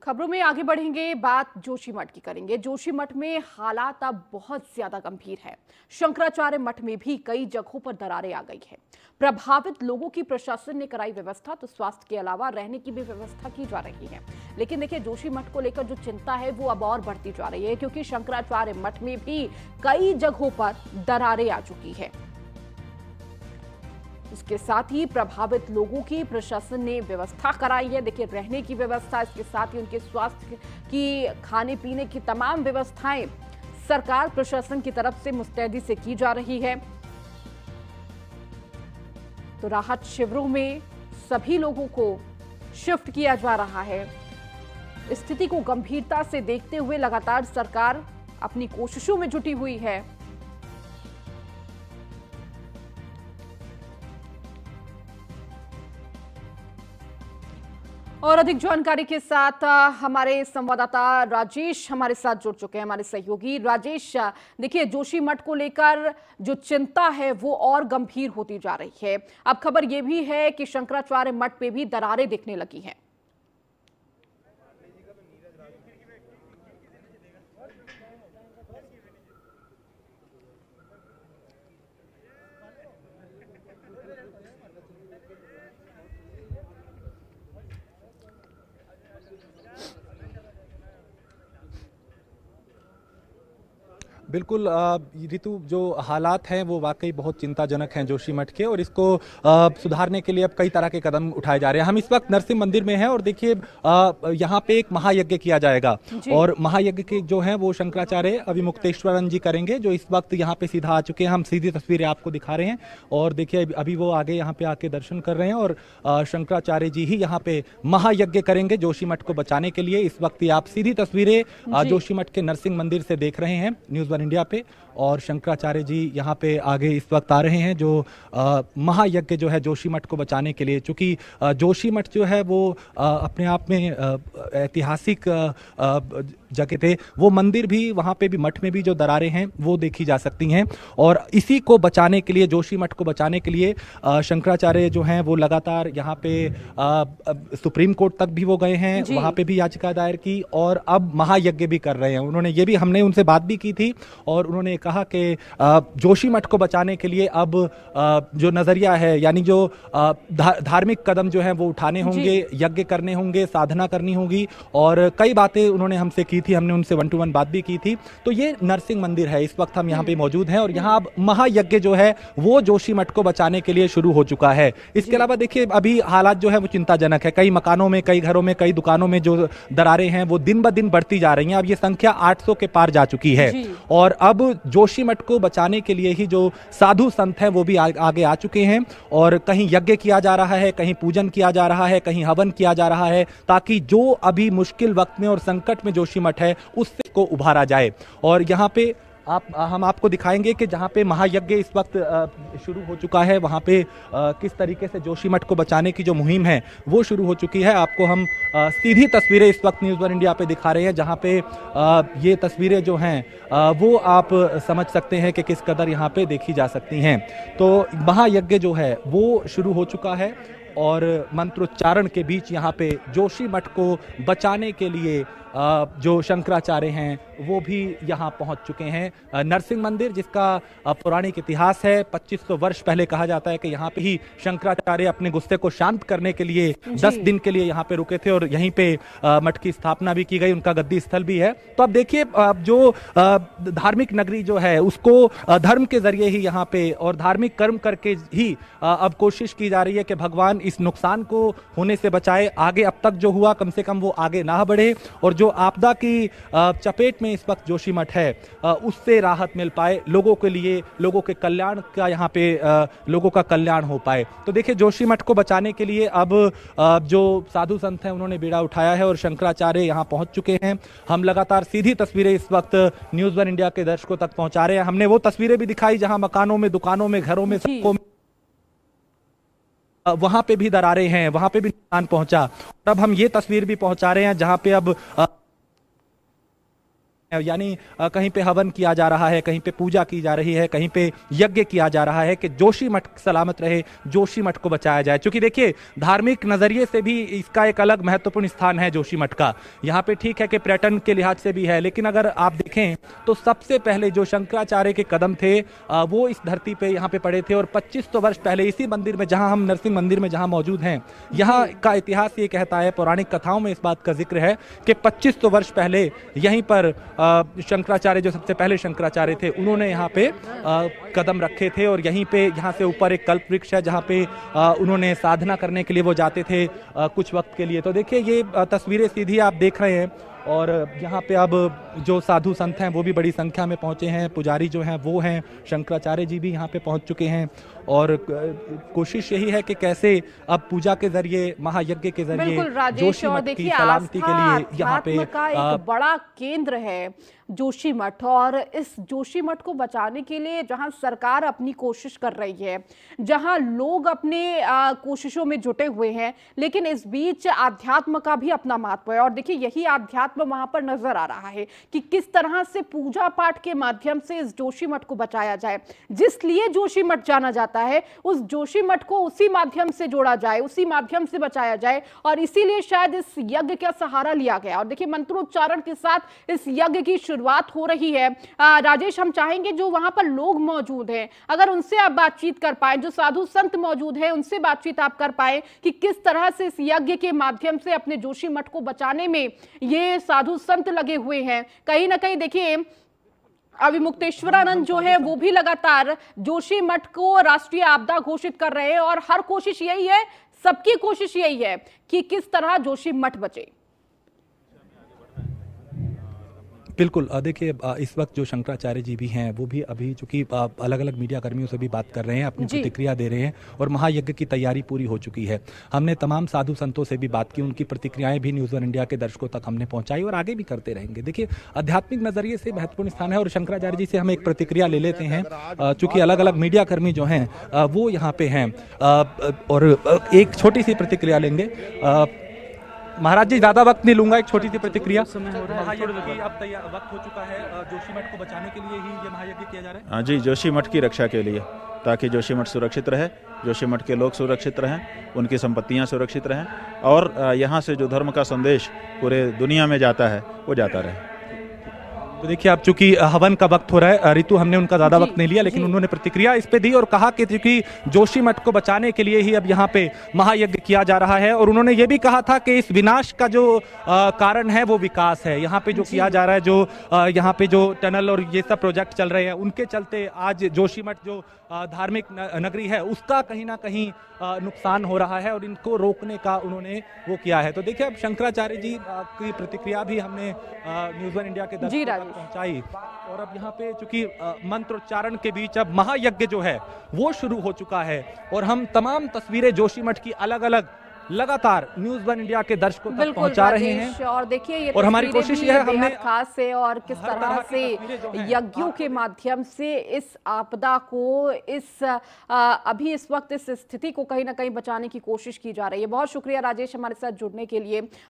खबरों में आगे बढ़ेंगे, बात जोशीमठ की करेंगे। जोशीमठ में हालात अब बहुत ज्यादा गंभीर है। शंकराचार्य मठ में भी कई जगहों पर दरारें आ गई है। प्रभावित लोगों की प्रशासन ने कराई व्यवस्था, तो स्वास्थ्य के अलावा रहने की भी व्यवस्था की जा रही है। लेकिन देखिए, जोशीमठ को लेकर जो चिंता है वो अब और बढ़ती जा रही है, क्योंकि शंकराचार्य मठ में भी कई जगहों पर दरारें आ चुकी है। इसके साथ ही प्रभावित लोगों की प्रशासन ने व्यवस्था कराई है। देखिए, रहने की व्यवस्था, इसके साथ ही उनके स्वास्थ्य की, खाने पीने की तमाम व्यवस्थाएं सरकार प्रशासन की तरफ से मुस्तैदी से की जा रही है। तो राहत शिविरों में सभी लोगों को शिफ्ट किया जा रहा है। स्थिति को गंभीरता से देखते हुए लगातार सरकार अपनी कोशिशों में जुटी हुई है। और अधिक जानकारी के साथ हमारे संवाददाता राजेश हमारे साथ जुड़ चुके हैं, हमारे सहयोगी राजेश। देखिए, जोशीमठ को लेकर जो चिंता है वो और गंभीर होती जा रही है। अब खबर ये भी है कि शंकराचार्य मठ पे भी दरारें दिखने लगी हैं। बिल्कुल ऋतु, जो हालात हैं वो वाकई बहुत चिंताजनक हैं जोशीमठ के, और इसको सुधारने के लिए अब कई तरह के कदम उठाए जा रहे हैं। हम इस वक्त नरसिंह मंदिर में हैं और देखिए यहाँ पे एक महायज्ञ किया जाएगा, और महायज्ञ के जो हैं वो शंकराचार्य अभिमुक्तेश्वरन जी करेंगे, जो इस वक्त यहाँ पे सीधा आ चुके हैं। हम सीधी तस्वीरें आपको दिखा रहे हैं और देखिए अभी वो आगे यहाँ पे आके दर्शन कर रहे हैं, और शंकराचार्य जी ही यहाँ पे महायज्ञ करेंगे जोशीमठ को बचाने के लिए। इस वक्त आप सीधी तस्वीरें जोशीमठ के नरसिंह मंदिर से देख रहे हैं न्यूज़ वन इंडिया पे, और शंकराचार्य जी यहाँ पे आगे इस वक्त आ रहे हैं, जो महायज्ञ जो है जोशीमठ को बचाने के लिए। चूंकि जोशीमठ जो है वो अपने आप में ऐतिहासिक जगह थे, वो मंदिर भी, वहाँ पे भी, मठ में भी जो दरारें हैं वो देखी जा सकती हैं, और इसी को बचाने के लिए, जोशीमठ को बचाने के लिए शंकराचार्य जो हैं वो लगातार यहाँ पे सुप्रीम कोर्ट तक भी वो गए हैं, वहाँ पे भी याचिका दायर की, और अब महायज्ञ भी कर रहे हैं। उन्होंने ये भी, हमने उनसे बात भी की थी, और उन्होंने कहा कि जोशीमठ को बचाने के लिए अब जो नजरिया है, यानी जो धार्मिक कदम जो है वो उठाने होंगे, यज्ञ करने होंगे, साधना करनी होगी, और कई बातें उन्होंने हमसे की थी, हमने उनसे 1-to-1 बात भी की थी। तो ये नरसिंह मंदिर है, इस वक्त हम यहाँ पे मौजूद हैं, और यहाँ अब महायज्ञ जो है वो जोशीमठ को बचाने के लिए शुरू हो चुका है। इसके अलावा देखिए अभी हालात जो है वो चिंताजनक है। कई मकानों में, कई घरों में, कई दुकानों में जो दरारें हैं वो दिन ब दिन बढ़ती जा रही हैं। अब ये संख्या 800 के पार जा चुकी है, और अब जोशीमठ को बचाने के लिए ही जो साधु संत हैं वो भी आगे आ चुके हैं, और कहीं यज्ञ किया जा रहा है, कहीं पूजन किया जा रहा है, कहीं हवन किया जा रहा है, ताकि जो अभी मुश्किल वक्त में और संकट में जोशीमठ है उससे को उभारा जाए। और यहाँ पे हम आपको दिखाएंगे कि जहाँ पे महायज्ञ इस वक्त शुरू हो चुका है, वहाँ पे किस तरीके से जोशीमठ को बचाने की जो मुहिम है वो शुरू हो चुकी है। आपको हम सीधी तस्वीरें इस वक्त न्यूज़ वन इंडिया पे दिखा रहे हैं, जहाँ पे ये तस्वीरें जो हैं वो आप समझ सकते हैं कि किस कदर यहाँ पे देखी जा सकती हैं। तो महायज्ञ जो है वो शुरू हो चुका है, और मंत्रोच्चारण के बीच यहाँ पे जोशीमठ को बचाने के लिए जो शंकराचार्य हैं वो भी यहाँ पहुँच चुके हैं। नरसिंह मंदिर, जिसका पौराणिक इतिहास है, 2500 वर्ष पहले कहा जाता है कि यहाँ पे ही शंकराचार्य अपने गुस्से को शांत करने के लिए 10 दिन के लिए यहाँ पे रुके थे, और यहीं पे मठ की स्थापना भी की गई, उनका गद्दी स्थल भी है। तो अब देखिए जो धार्मिक नगरी जो है उसको धर्म के जरिए ही यहाँ पे और धार्मिक कर्म करके ही अब कोशिश की जा रही है कि भगवान इस नुकसान को होने से बचाए। आगे अब तक जो हुआ कम से कम वो आगे ना बढ़े, और जो आपदा की चपेट में इस वक्त जोशीमठ है उससे राहत मिल पाए लोगों के लिए, लोगों के कल्याण का, यहाँ पे लोगों का कल्याण हो पाए। तो देखिए जोशीमठ को बचाने के लिए अब जो साधु संत हैं उन्होंने बीड़ा उठाया है, और शंकराचार्य यहाँ पहुंच चुके हैं। हम लगातार सीधी तस्वीरें इस वक्त न्यूज़ वन इंडिया के दर्शकों तक पहुंचा रहे हैं। हमने वो तस्वीरें भी दिखाई जहां मकानों में, दुकानों में, घरों में, सबको वहां पे भी दरारें हैं, वहां पे भी नुकसान पहुंचा। अब हम ये तस्वीर भी पहुंचा रहे हैं जहां पे अब यानी कहीं पे हवन किया जा रहा है, कहीं पे पूजा की जा रही है, कहीं पे यज्ञ किया जा रहा है कि जोशीमठ सलामत रहे, जोशीमठ को बचाया जाए। क्योंकि देखिए धार्मिक नजरिए से भी इसका एक अलग महत्वपूर्ण स्थान है जोशीमठ का। यहाँ पे ठीक है कि पर्यटन के लिहाज से भी है, लेकिन अगर आप देखें तो सबसे पहले जो शंकराचार्य के कदम थे वो इस धरती पे यहाँ पे पड़े थे। और 2500 वर्ष पहले इसी मंदिर में, जहाँ हम नरसिंह मंदिर में जहाँ मौजूद हैं, यहाँ का इतिहास ये कहता है, पौराणिक कथाओं में इस बात का जिक्र है कि 2500 वर्ष पहले यहीं पर शंकराचार्य, जो सबसे पहले शंकराचार्य थे, उन्होंने यहाँ पे कदम रखे थे। और यहीं पे, यहाँ से ऊपर एक कल्प वृक्ष है जहाँ पे उन्होंने साधना करने के लिए वो जाते थे कुछ वक्त के लिए। तो देखिए ये तस्वीरें सीधी आप देख रहे हैं। और यहाँ पे अब जो साधु संत हैं वो भी बड़ी संख्या में पहुंचे हैं, पुजारी जो हैं वो हैं, शंकराचार्य जी भी यहाँ पे पहुंच चुके हैं। और कोशिश यही है कि कैसे अब पूजा के जरिए, महायज्ञ के जरिए जोशीमठ की सलामती के लिए यहाँ पे एक बड़ा केंद्र है जोशीमठ। और इस जोशीमठ को बचाने के लिए जहां सरकार अपनी कोशिश कर रही है, जहां लोग अपने कोशिशों में जुटे हुए हैं, लेकिन इस बीच आध्यात्म का भी अपना महत्व है। और देखिए यही आध्यात्म वहां पर नजर आ रहा है कि किस तरह से पूजा पाठ के माध्यम से इस जोशीमठ को बचाया जाए। जिस लिए जोशीमठ जाना जाता है, उस जोशीमठ को उसी माध्यम से जोड़ा जाए, उसी माध्यम से बचाया जाए। और इसीलिए शायद इस यज्ञ का सहारा लिया गया। और देखिए मंत्रोच्चारण के साथ इस यज्ञ की शुरुआत हो रही है। राजेश, हम चाहेंगे जो वहां पर लोग मौजूद हैं, अगर उनसे आप बातचीत कर पाए, जो साधु संत मौजूद हैं उनसे बातचीत आप कर पाए कि किस तरह से इस यज्ञ के माध्यम से अपने जोशीमठ को बचाने में ये साधु संत लगे हुए हैं। कहीं ना कहीं देखिए अभिमुक्तेश्वरानंद जो है वो भी लगातार जोशीमठ को राष्ट्रीय आपदा घोषित कर रहे हैं। और हर कोशिश यही है, सबकी कोशिश यही है कि किस तरह जोशीमठ बचे। बिल्कुल, देखिए इस वक्त जो शंकराचार्य जी भी हैं वो भी अभी, चूंकि अलग अलग मीडिया कर्मियों से भी बात कर रहे हैं, अपनी प्रतिक्रिया दे रहे हैं। और महायज्ञ की तैयारी पूरी हो चुकी है। हमने तमाम साधु संतों से भी बात की, उनकी प्रतिक्रियाएं भी न्यूज़ वन इंडिया के दर्शकों तक हमने पहुंचाई और आगे भी करते रहेंगे। देखिए आध्यात्मिक नजरिए से महत्वपूर्ण स्थान है। और शंकराचार्य जी से हम एक प्रतिक्रिया ले लेते हैं, चूंकि अलग अलग मीडिया कर्मी जो हैं वो यहाँ पे हैं। और एक छोटी सी प्रतिक्रिया लेंगे। महाराज जी, ज्यादा वक्त नहीं लूंगा, एक छोटी सी प्रतिक्रिया। महायज्ञ की अब वक्त हो चुका है, जोशीमठ को बचाने के लिए ही ये महायज्ञ किया जा रहा है। हाँ जी, जोशीमठ की रक्षा के लिए, ताकि जोशीमठ सुरक्षित रहे, जोशीमठ के लोग सुरक्षित रहें, उनकी संपत्तियां सुरक्षित रहें, और यहाँ से जो धर्म का संदेश पूरे दुनिया में जाता है वो जाता रहे। तो देखिए अब चूंकि हवन का वक्त हो रहा है, ऋतु हमने उनका ज्यादा वक्त नहीं लिया, लेकिन उन्होंने प्रतिक्रिया इस पे दी और कहा कि चूंकि जोशीमठ को बचाने के लिए ही अब यहाँ पे महायज्ञ किया जा रहा है। और उन्होंने ये भी कहा था कि इस विनाश का जो कारण है वो विकास है। यहाँ पे जो किया जा रहा है, जो यहाँ पे जो टनल और ये सब प्रोजेक्ट चल रहे हैं, उनके चलते आज जोशीमठ जो धार्मिक नगरी है उसका कहीं ना कहीं नुकसान हो रहा है। और इनको रोकने का उन्होंने वो किया है। तो देखिए अब शंकराचार्य जी की प्रतिक्रिया भी हमने न्यूज़ वन इंडिया के दर्शकों तक पहुंचाई। और अब यहाँ पे चूंकि मंत्रोच्चारण के बीच अब महायज्ञ जो है वो शुरू हो चुका है। और हम तमाम तस्वीरें जोशीमठ की अलग अलग लगातार न्यूज़ वन इंडिया के दर्शकों तक पहुंचा रहे हैं। और देखिए ये और हमारी कोशिश ये है, हमने खास है और किस तरह से यज्ञों के माध्यम से इस आपदा को, इस अभी इस वक्त इस स्थिति को कहीं ना कहीं बचाने की कोशिश की जा रही है। बहुत शुक्रिया राजेश हमारे साथ जुड़ने के लिए।